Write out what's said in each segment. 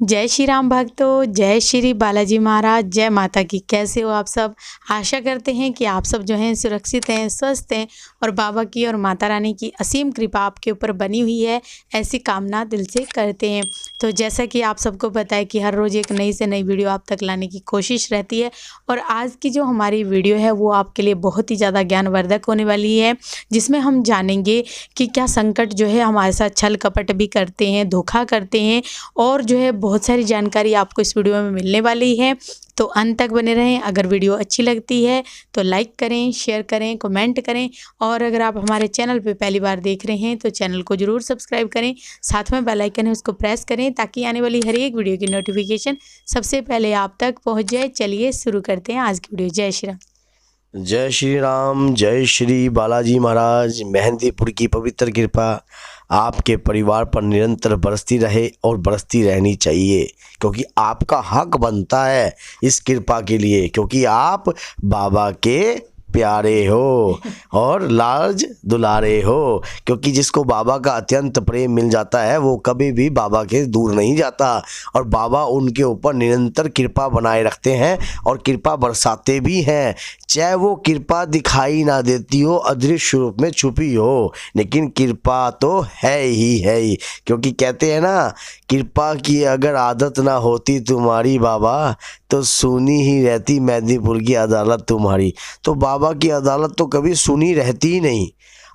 जय श्री राम भक्तों, जय श्री बालाजी महाराज, जय माता की। कैसे हो आप सब? आशा करते हैं कि आप सब जो हैं सुरक्षित हैं, स्वस्थ हैं और बाबा की और माता रानी की असीम कृपा आपके ऊपर बनी हुई है, ऐसी कामना दिल से करते हैं। तो जैसा कि आप सबको पता है कि हर रोज़ एक नई से नई वीडियो आप तक लाने की कोशिश रहती है और आज की जो हमारी वीडियो है वो आपके लिए बहुत ही ज़्यादा ज्ञानवर्धक होने वाली है, जिसमें हम जानेंगे कि क्या संकट जो है हमारे साथ छल कपट भी करते हैं, धोखा करते हैं और जो है बहुत सारी जानकारी आपको इस वीडियो में मिलने वाली है। तो अंत तक बने रहें। अगर वीडियो अच्छी लगती है तो लाइक करें, शेयर करें, कमेंट करें और अगर आप हमारे चैनल पे पहली बार देख रहे हैं तो चैनल को ज़रूर सब्सक्राइब करें। साथ में बेल आइकन है उसको प्रेस करें ताकि आने वाली हर एक वीडियो की नोटिफिकेशन सबसे पहले आप तक पहुँच जाए। चलिए शुरू करते हैं आज की वीडियो। जय श्री राम। जय श्री राम, जय श्री बालाजी महाराज। मेहंदीपुर की पवित्र कृपा आपके परिवार पर निरंतर बरसती रहे और बरसती रहनी चाहिए, क्योंकि आपका हक बनता है इस कृपा के लिए, क्योंकि आप बाबा के प्यारे हो और लाज दुलारे हो। क्योंकि जिसको बाबा का अत्यंत प्रेम मिल जाता है वो कभी भी बाबा के दूर नहीं जाता और बाबा उनके ऊपर निरंतर कृपा बनाए रखते हैं और कृपा बरसाते भी हैं। चाहे वो कृपा दिखाई ना देती हो, अदृश्य रूप में छुपी हो, लेकिन कृपा तो है ही। क्योंकि कहते हैं ना, कृपा की अगर आदत ना होती तुम्हारी बाबा तो सुनी ही रहती मेहंदीपुर की अदालत तुम्हारी। तो बाबा की अदालत तो कभी सुनी रहती ही नहीं।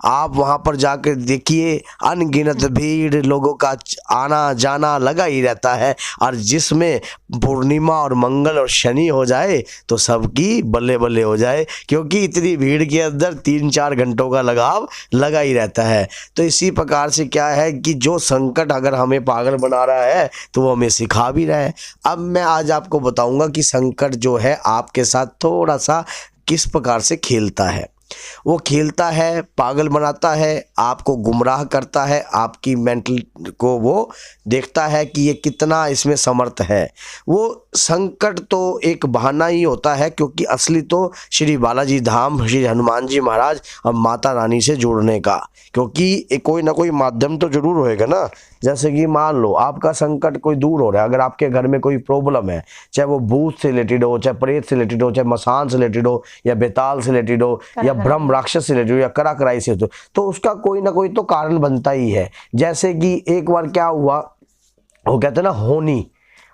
आप वहाँ पर जाकर देखिए, अनगिनत भीड़ लोगों का आना जाना लगा ही रहता है और जिसमें पूर्णिमा और मंगल और शनि हो जाए तो सबकी बल्ले बल्ले हो जाए, क्योंकि इतनी भीड़ के अंदर 3-4 घंटों का लगाव लगा ही रहता है। तो इसी प्रकार से क्या है कि जो संकट अगर हमें पागल बना रहा है तो वो हमें सिखा भी रहा है। अब मैं आज आपको बताऊंगा कि संकट जो है आपके साथ थोड़ा सा किस प्रकार से खेलता है। वो खेलता है, पागल बनाता है, आपको गुमराह करता है, आपकी मेंटल को वो देखता है कि ये कितना इसमें समर्थ है। वो संकट तो एक बहाना ही होता है, क्योंकि असली तो श्री बालाजी धाम, श्री हनुमान जी महाराज और माता रानी से जुड़ने का, क्योंकि कोई ना कोई माध्यम तो जरूर होएगा ना। जैसे कि मान लो आपका संकट कोई दूर हो रहा है, अगर आपके घर में कोई प्रॉब्लम है, चाहे वो भूत से रिलेटेड हो, चाहे प्रेत से रिलेटेड हो, चाहे मसान से रिलेटेड हो, या बेताल से रिलेटेड हो, या ब्रह्म राक्षस से रिलेटेड हो, या कराकराई से हो, तो उसका कोई ना कोई तो कारण बनता ही है। जैसे कि एक बार क्या हुआ, वो कहते हैं ना,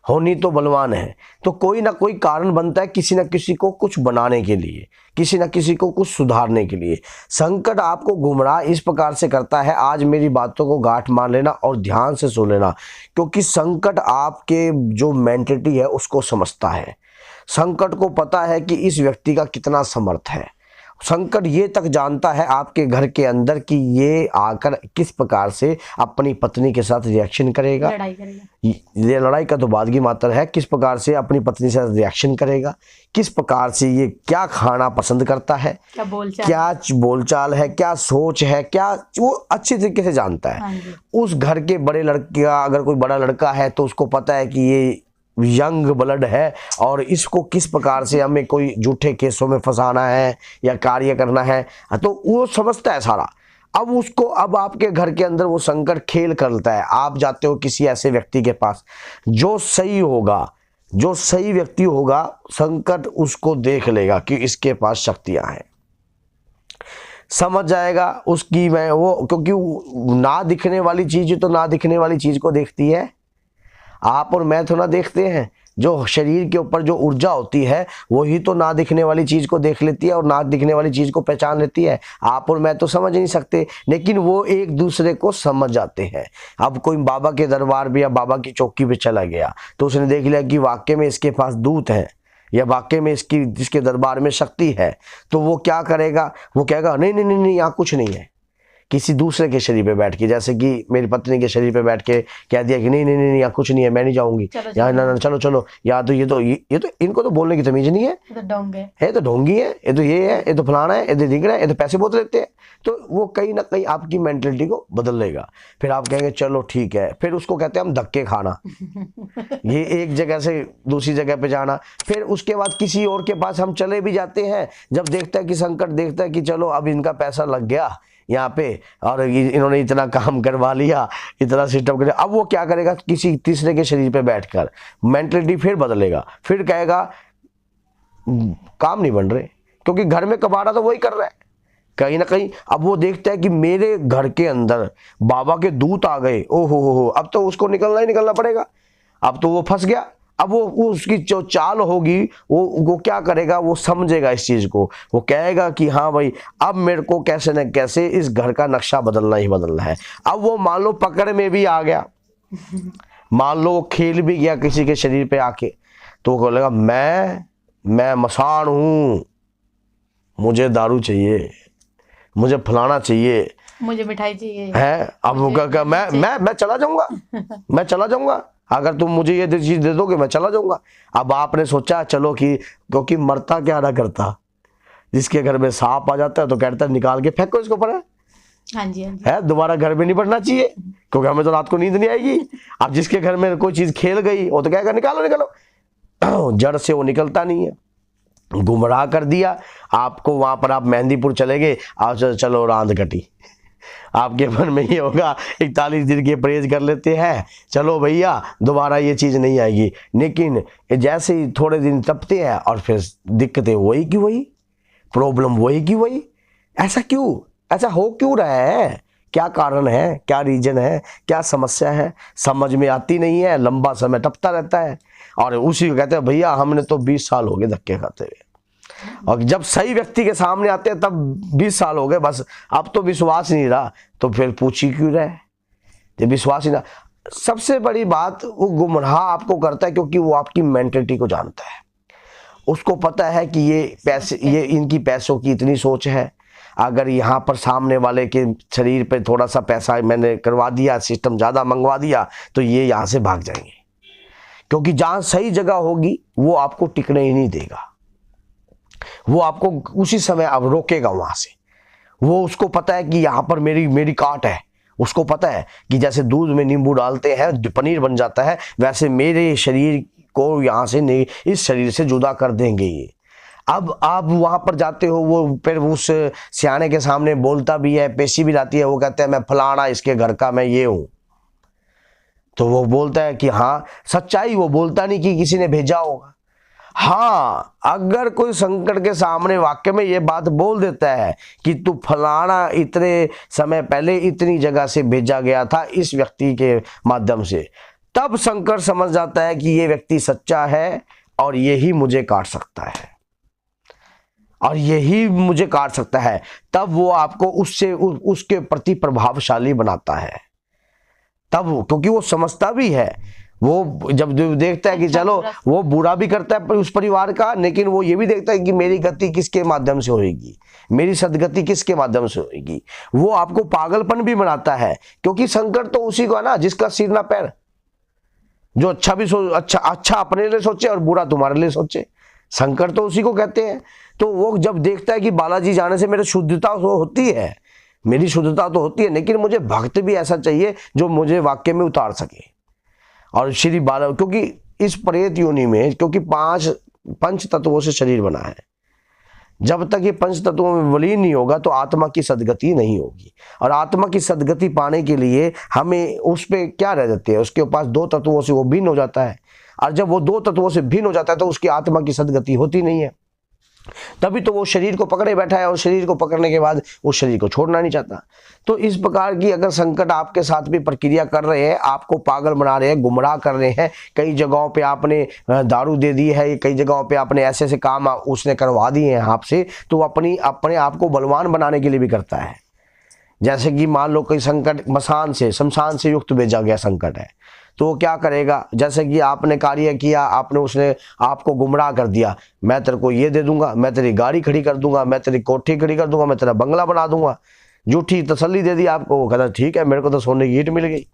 होनी तो बलवान है। तो कोई ना कोई कारण बनता है किसी न किसी को कुछ बनाने के लिए, किसी न किसी को कुछ सुधारने के लिए। संकट आपको गुमराह इस प्रकार से करता है। आज मेरी बातों को गांठ मान लेना और ध्यान से सुन लेना, क्योंकि संकट आपके जो मेंटलिटी है उसको समझता है। संकट को पता है कि इस व्यक्ति का कितना समर्थ है। संकट ये तक जानता है आपके घर के अंदर कि ये आकर किस प्रकार से अपनी पत्नी के साथ रिएक्शन करेगा, ये लड़ाई का तो बाद की मात्र है। किस प्रकार से अपनी पत्नी से रिएक्शन करेगा, किस प्रकार से ये क्या खाना पसंद करता है, क्या बोलचाल है, क्या सोच है, क्या वो अच्छी तरीके से जानता है। उस घर के बड़े लड़के का अगर कोई बड़ा लड़का है तो उसको पता है कि ये यंग ब्लड है और इसको किस प्रकार से हमें कोई झूठे केसों में फंसाना है या कार्य करना है, तो वो समझता है सारा। अब आपके घर के अंदर वो संकट खेल करता है। आप जाते हो किसी ऐसे व्यक्ति के पास जो सही होगा, जो सही व्यक्ति होगा, संकट उसको देख लेगा कि इसके पास शक्तियां हैं, समझ जाएगा उसकी क्योंकि ना दिखने वाली चीज तो ना दिखने वाली चीज को देखती है। आप और मैं तो ना देखते हैं, जो शरीर के ऊपर जो ऊर्जा होती है वही तो ना दिखने वाली चीज को देख लेती है और ना दिखने वाली चीज को पहचान लेती है। आप और मैं तो समझ नहीं सकते, लेकिन वो एक दूसरे को समझ जाते हैं। अब कोई बाबा के दरबार में या बाबा की चौकी पे चला गया तो उसने देख लिया कि वाकई में इसके पास दूत है या वाकई में जिसके दरबार में शक्ति है, तो वो क्या करेगा, वो कहेगा नहीं नहीं नहीं नहीं, यहाँ कुछ नहीं है। किसी दूसरे के शरीर पे बैठ के, जैसे कि मेरी पत्नी के शरीर पे बैठ के कह दिया कि नहीं नहीं नहीं यहाँ कुछ नहीं है, मैं नहीं जाऊंगी यहाँ, ना चलो या तो ये तो इनको तो बोलने की तमीज नहीं है, ये तो ढोंगी है, ये तो ये है, ये तो फलाना है, ये तो दिख रहा है, ये तो पैसे बहुत लेते हैं। तो वो कहीं ना कहीं आपकी मेंटलिटी को बदल लेगा। फिर आप कहेंगे चलो ठीक है, फिर उसको कहते हैं हम धक्के खाना ये एक जगह से दूसरी जगह पे जाना। फिर उसके बाद किसी और के पास हम चले भी जाते हैं, जब देखता है कि संकट देखता है कि चलो अब इनका पैसा लग गया, यहाँ पे, और इन्होंने इतना काम करवा लिया, इतना सिस्टम कर लिया। अब वो क्या करेगा, किसी तीसरे के शरीर पे बैठकर मेंटलिटी फिर बदलेगा, फिर कहेगा काम नहीं बन रहे, क्योंकि घर में कमा रहा तो वही कर रहा है कहीं ना कहीं। अब वो देखता है कि मेरे घर के अंदर बाबा के दूत आ गए, ओ हो, अब तो उसको निकलना ही निकलना पड़ेगा। अब तो वो फंस गया। अब वो उसकी जो चाल होगी, वो क्या करेगा, वो समझेगा इस चीज को, वो कहेगा कि हाँ भाई अब मेरे को कैसे न कैसे इस घर का नक्शा बदलना ही बदलना है। अब वो मान लो पकड़ में भी आ गया, मान लो वो खेल भी गया किसी के शरीर पे आके, तो वो बोलेगा मैं मसान हूं, मुझे दारू चाहिए, मुझे फलाना चाहिए, मुझे मिठाई चाहिए है। अब वो क्या, मैं चला जाऊंगा, मैं चला जाऊंगा, अगर तुम मुझे ये चीज दे दोगे मैं चला जाऊंगा। अब आपने सोचा चलो कि, क्योंकि मरता क्या ना करता, जिसके घर में सांप आ जाता है तो कहता है निकाल के फेंको इसको पर, हाँ जी, हाँ जी। है दोबारा घर में नहीं पड़ना चाहिए, क्योंकि हमें तो रात को नींद नहीं आएगी। अब जिसके घर में कोई चीज खेल गई वो तो कहेगा निकालो निकालो, जड़ से वो निकलता नहीं है, गुमराह कर दिया आपको। वहां पर आप मेहंदीपुर चले गए, आप चलो रांद कटी, आपके मन में ये होगा 41 दिन के परहेज कर लेते हैं, चलो भैया दोबारा ये चीज़ नहीं आएगी। लेकिन जैसे ही थोड़े दिन तपते हैं और फिर दिक्कतें वही की वही, प्रॉब्लम वही की वही। ऐसा क्यों, ऐसा हो क्यों रहा है, क्या कारण है, क्या रीजन है, क्या समस्या है, समझ में आती नहीं है। लंबा समय टपता रहता है और उसी को कहते हैं भैया हमने तो 20 साल हो गए धक्के खाते हुए, और जब सही व्यक्ति के सामने आते हैं तब 20 साल हो गए, बस अब तो विश्वास नहीं रहा, तो फिर पूछ ही क्यों रहे, जब विश्वास ही ना। सबसे बड़ी बात, वो गुमराह आपको करता है क्योंकि वो आपकी मेंटलिटी को जानता है, उसको पता है कि ये पैसे, ये इनकी पैसों की इतनी सोच है, अगर यहाँ पर सामने वाले के शरीर पे थोड़ा सा पैसा मैंने करवा दिया, सिस्टम ज़्यादा मंगवा दिया, तो ये यहाँ से भाग जाएंगे, क्योंकि जहाँ सही जगह होगी वो आपको टिकने ही नहीं देगा, वो आपको उसी समय अब रोकेगा वहां से। वो उसको पता है कि यहाँ पर मेरी काट है, उसको पता है कि जैसे दूध में नींबू डालते हैं पनीर बन जाता है, वैसे मेरे शरीर को यहाँ से नहीं, इस शरीर से जुदा कर देंगे ये। अब आप वहां पर जाते हो, वो फिर उस सियाने के सामने बोलता भी है, पेशी भी लाती है, वो कहता है मैं फलाना इसके घर का मैं ये हूं, तो वो बोलता है कि हाँ सच्चाई, वो बोलता नहीं कि किसी ने भेजा होगा। हाँ, अगर कोई संकट के सामने वाक्य में ये बात बोल देता है कि तू फलाना इतने समय पहले इतनी जगह से भेजा गया था इस व्यक्ति के माध्यम से, तब संकट समझ जाता है कि ये व्यक्ति सच्चा है और यही मुझे काट सकता है, और यही मुझे काट सकता है। तब वो आपको उससे उसके प्रति प्रभावशाली बनाता है, तब, क्योंकि वो समझता भी है, वो जब देखता है कि चलो वो बुरा भी करता है उस परिवार का, लेकिन वो ये भी देखता है कि मेरी गति किसके माध्यम से होगी, मेरी सदगति किसके माध्यम से होगी। वो आपको पागलपन भी बनाता है, क्योंकि संकट तो उसी को है ना जिसका सिर ना पैर, जो अच्छा भी अच्छा अपने लिए सोचे और बुरा तुम्हारे लिए सोचे, संकट तो उसी को कहते हैं। तो वो जब देखता है कि बालाजी जाने से मेरी शुद्धता होती है, मेरी शुद्धता तो होती है, लेकिन मुझे भक्त भी ऐसा चाहिए जो मुझे वाक्य में उतार सके। और श्री बाला, क्योंकि इस प्रेत योनि में, क्योंकि पंच तत्वों से शरीर बना है, जब तक ये पंच तत्वों में विलीन नहीं होगा तो आत्मा की सदगति नहीं होगी। और आत्मा की सदगति पाने के लिए हमें उस पे क्या रह जाते हैं, उसके पास 2 तत्वों से वो भिन्न हो जाता है, और जब वो 2 तत्वों से भिन्न हो जाता है तो उसकी आत्मा की सदगति होती नहीं है। तभी तो वो शरीर को पकड़े बैठा है, और शरीर को पकड़ने के बाद उस शरीर को छोड़ना नहीं चाहता। तो इस प्रकार की अगर संकट आपके साथ भी प्रक्रिया कर रहे हैं, आपको पागल बना रहे हैं, गुमराह कर रहे हैं, कई जगहों पे आपने दारू दे दी है, कई जगहों पे आपने ऐसे ऐसे काम उसने करवा दिए हैं आपसे, तो अपने आप को बलवान बनाने के लिए भी करता है। जैसे कि मान लो कोई संकट मसान से, शमशान से युक्त भेजा गया संकट है, तो वो क्या करेगा, जैसे कि आपने कार्य किया, उसने आपको गुमराह कर दिया, मैं तेरे को ये दे दूंगा, मैं तेरी गाड़ी खड़ी कर दूंगा, मैं तेरी कोठी खड़ी कर दूंगा, मैं तेरा बंगला बना दूंगा, झूठी तसल्ली दे दी आपको। वो कहता ठीक है, मेरे को तो सोने की ईंट मिल गई,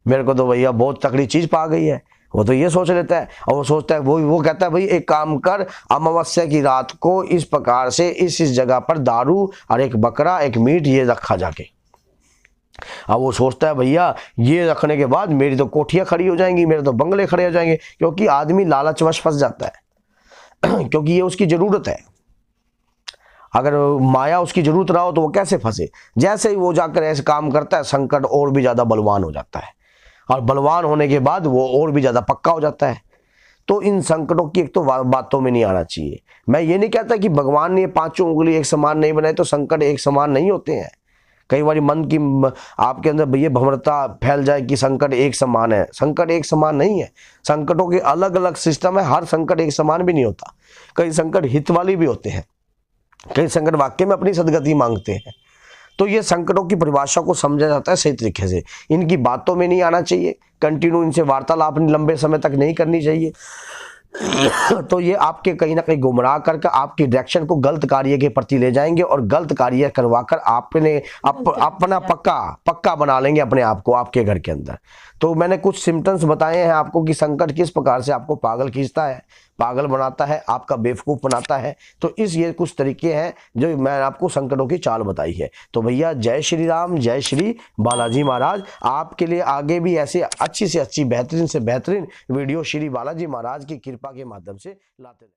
मेरे को तो भैया बहुत तकड़ी चीज पा गई है, वो तो ये सोच लेता है। और वो सोचता है, वो कहता है भाई एक काम कर, अमावस्या की रात को इस प्रकार से इस जगह पर दारू और एक बकरा, एक मीट ये रखा जाके। अब वो सोचता है भैया ये रखने के बाद मेरी तो कोठियां खड़ी हो जाएंगी, मेरे तो बंगले खड़े हो जाएंगे, क्योंकि आदमी लालचवश फंस जाता है क्योंकि ये उसकी जरूरत है। अगर माया उसकी जरूरत ना हो तो वो कैसे फंसे। जैसे ही वो जाकर ऐसे काम करता है, संकट और भी ज़्यादा बलवान हो जाता है, और बलवान होने के बाद वो और भी ज़्यादा पक्का हो जाता है। तो इन संकटों की एक तो बातों में नहीं आना चाहिए। मैं ये नहीं कहता कि भगवान ने पांचों उंगली एक समान नहीं बनाए तो संकट एक समान नहीं होते हैं। कई बार मन की आपके अंदर ये भ्रमता फैल जाए कि संकट एक समान है। संकट एक समान नहीं है, संकटों के अलग अलग सिस्टम है। हर संकट एक समान भी नहीं होता। कई संकट हित वाली भी होते हैं, कई संकट वाकई में अपनी सदगति मांगते हैं। तो ये संकटों की परिभाषा को समझा जाता है सही तरीके से। इनकी बातों में नहीं आना चाहिए, कंटिन्यू इनसे वार्तालाप लंबे समय तक नहीं करनी चाहिए। तो ये आपके कहीं ना कहीं गुमराह करके आपकी डायरेक्शन को गलत कार्य के प्रति ले जाएंगे, और गलत कार्य करवाकर आपने अपना पक्का बना लेंगे अपने आप को आपके घर के अंदर। तो मैंने कुछ सिम्टम्स बताए हैं आपको कि संकट किस प्रकार से आपको पागल खींचता है, पागल बनाता है, आपका बेवकूफ़ बनाता है। तो ये कुछ तरीके हैं जो मैं आपको संकटों की चाल बताई है। तो भैया जय श्री राम, जय श्री बालाजी महाराज। आपके लिए आगे भी ऐसे अच्छी से अच्छी बेहतरीन से बेहतरीन वीडियो श्री बालाजी महाराज की कृपा के माध्यम से लाते रहें।